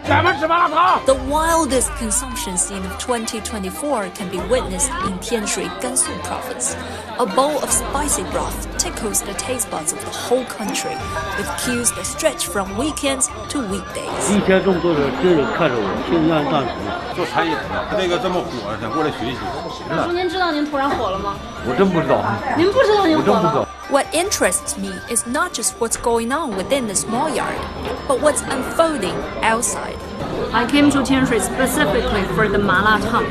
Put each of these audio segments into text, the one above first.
The wildest consumption scene of 2024 can be witnessed in Tianshui, Gansu province. A bowl of spicy broth tickles the taste buds of the whole country, with queues that stretch from weekends to weekdays. 一天这么多人真人看着我，心愿干什么？做餐饮的，他这个这么火，想过来学习。说您知道您突然火了吗？我真不知道。您不知道您火了？ What interests me is not just what's going on within the small yard, but what's unfolding outside. I came to Tianshui specifically for the mala tang,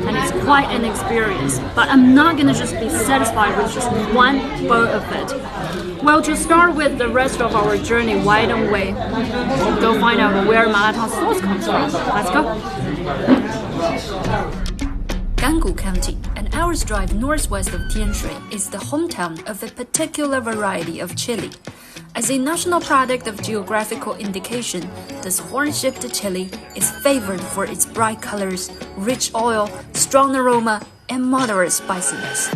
and it's quite an experience. But I'm not gonna just be satisfied with just one bowl of it. Well, to start with the rest of our journey, why don't we go find out where mala tang sauce comes from? Let's go. Gansu County, an hour's drive northwest of Tianshui, is the hometown of a particular variety of chili. As a national product of geographical indication, this horn-shaped chili is favored for its bright colors, rich oil, strong aroma, and moderate spiciness.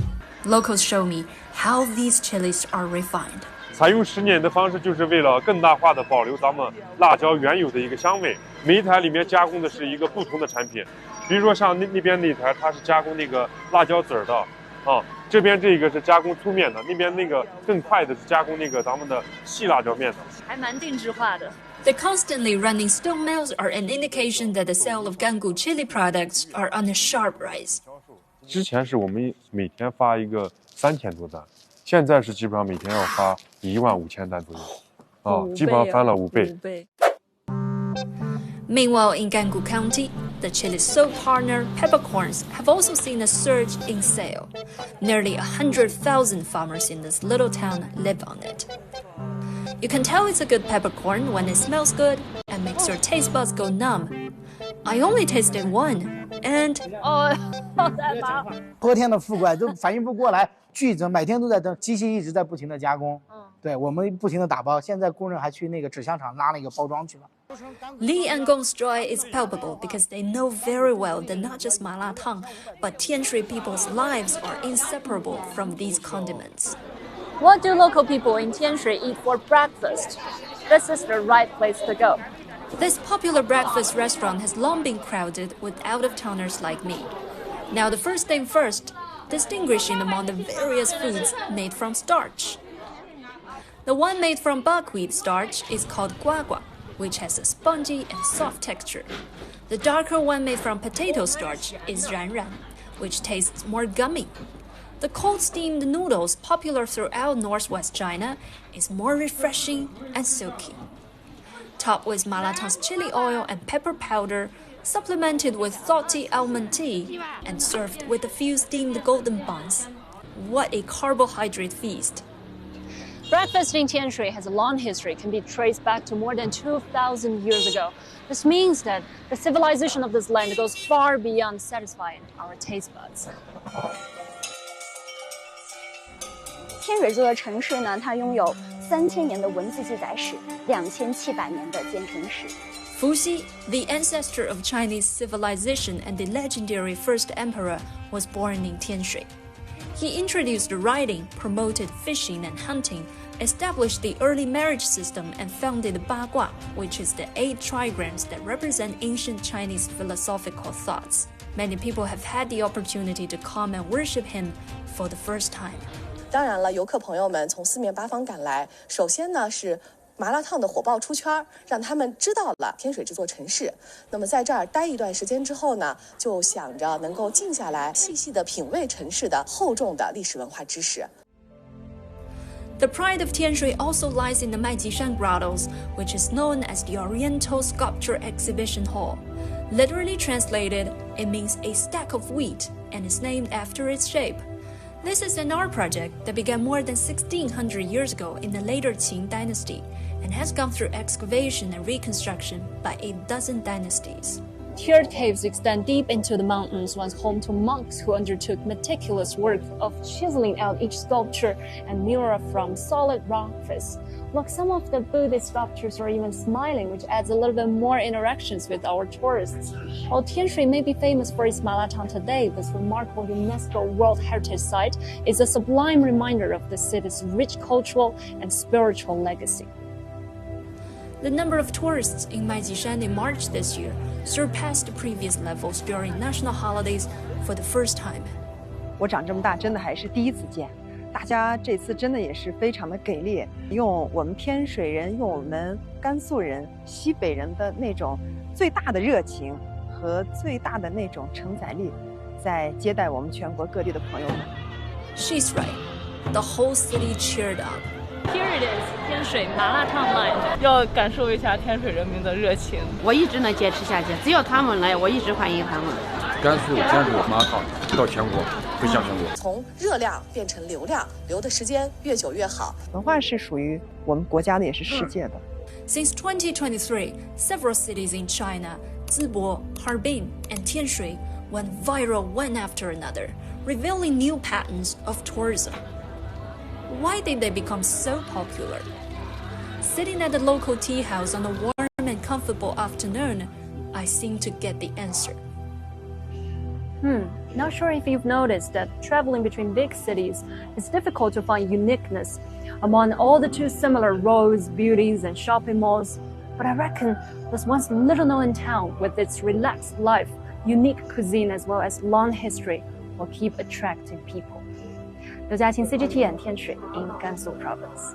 Locals show me how these chilies are refined. 采用10年的方式，就是为了更大化的保留咱们辣椒原有的一个香味。每一台里面加工的是一个不同的产品，比如说像那边那台，它是加工那个辣椒籽儿的，这边这个是加工粗面的，那边那个更快的是加工那个咱们的细辣椒面的，还蛮定制化的。 The constantly running stone mills are an indication that the sale of Gansu chili products are on a sharp rise. 之前是我们每天发一个3000多单，现在是基本上每天要发15000单左右，基本上翻了5倍。 Meanwhile, in Gansu County, the chili soap partner peppercorns have also seen a surge in sale. Nearly 100,000 farmers in this little town live on it. You can tell it's a good peppercorn when it smells good and makes your taste buds go numb. I only tasted one, and 昨天的富贵就反应不过来，剧增，每天都在等，机器一直在不停的加工。对我们不停的打包，现在工人还去那个纸箱厂拉那个包装去了。 Li and Gong's joy is palpable because they know very well that not just mala tang, but Tianshui people's lives are inseparable from these condiments. What do local people in Tianshui eat for breakfast? This is the right place to go. This popular breakfast restaurant has long been crowded with out-of-towners like me. Now, the first thing first, distinguishing among the various foods made from starch. The one made from buckwheat starch is called guagua, which has a spongy and soft texture. The darker one made from potato starch is ranran, which tastes more gummy. The cold steamed noodles popular throughout northwest China is more refreshing and silky. Topped with mala tang's chili oil and pepper powder, supplemented with salty almond tea, and served with a few steamed golden buns. What a carbohydrate feast! Breakfast in Tianshui has a long history, can be traced back to more than 2,000 years ago. This means that the civilization of this land goes far beyond satisfying our taste buds. 天水这座城市呢，它拥有3000年的文字记载史，2700年的建成史。 Fuxi, the ancestor of Chinese civilization and the legendary first emperor, was born in Tianshui. He introduced writing, promoted fishing and hunting, established the early marriage system, and founded Bagua, which is the 8 trigrams that represent ancient Chinese philosophical thoughts. Many people have had the opportunity to come and worship him for the first time. 当然了，游客朋友们从四面八方赶来，首先呢是麻辣烫的火爆出圈，让他们知道了天水这座城市。那么在这儿待一段时间之后呢，就想着能够静下来，细细的品味城市的厚重的历史文化知识。The pride of Tianshui also lies in the Maijishan Grottos, which is known as the Oriental Sculpture Exhibition Hall. Literally translated, it means a stack of wheat and is named after its shape. This is an art project that began more than 1600 years ago in the later Qing dynasty and has gone through excavation and reconstruction by a dozen dynasties. Tiered caves extend deep into the mountains, once home to monks who undertook meticulous work of chiseling out each sculpture and mural from solid rock face. Look, some of the Buddhist sculptures are even smiling, which adds a little bit more interactions with our tourists. While Tianshui may be famous for its mala tang today, this remarkable UNESCO World Heritage Site is a sublime reminder of the city's rich cultural and spiritual legacy. The number of tourists in Maijishan in March this year surpassed previous levels during national holidays for the first time. 我长这么大真的还是第一次见，大家这次真的也是非常的给力，用我们天水人、用我们甘肃人、西北人的那种最大的热情和最大的那种承载力，在接待我们全国各地的朋友们。She's right. The whole city cheered up. Here it is, 天水麻辣烫 line. 要感受一下天水人民的热情。我一直能坚持下去，只要他们来，我一直欢迎他们。甘肃、天水麻辣烫到全国，回向全国。从热量变成流量，留的时间越久越好。文化是属于我们国家的，也是世界的。Since 2023, several cities in China, Zibo, Harbin, and Tianshui, went viral one after another, revealing new patterns of tourism. Why did they become so popular? Sitting at the local tea house on a warm and comfortable afternoon, I seem to get the answer. Not sure if you've noticed that traveling between big cities is difficult to find uniqueness among all the too similar roads, beauties, and shopping malls. But I reckon this once little-known town with its relaxed life, unique cuisine, as well as long history, will keep attracting people. 刘嘉庆 CGTN 天水 in Gansu Province.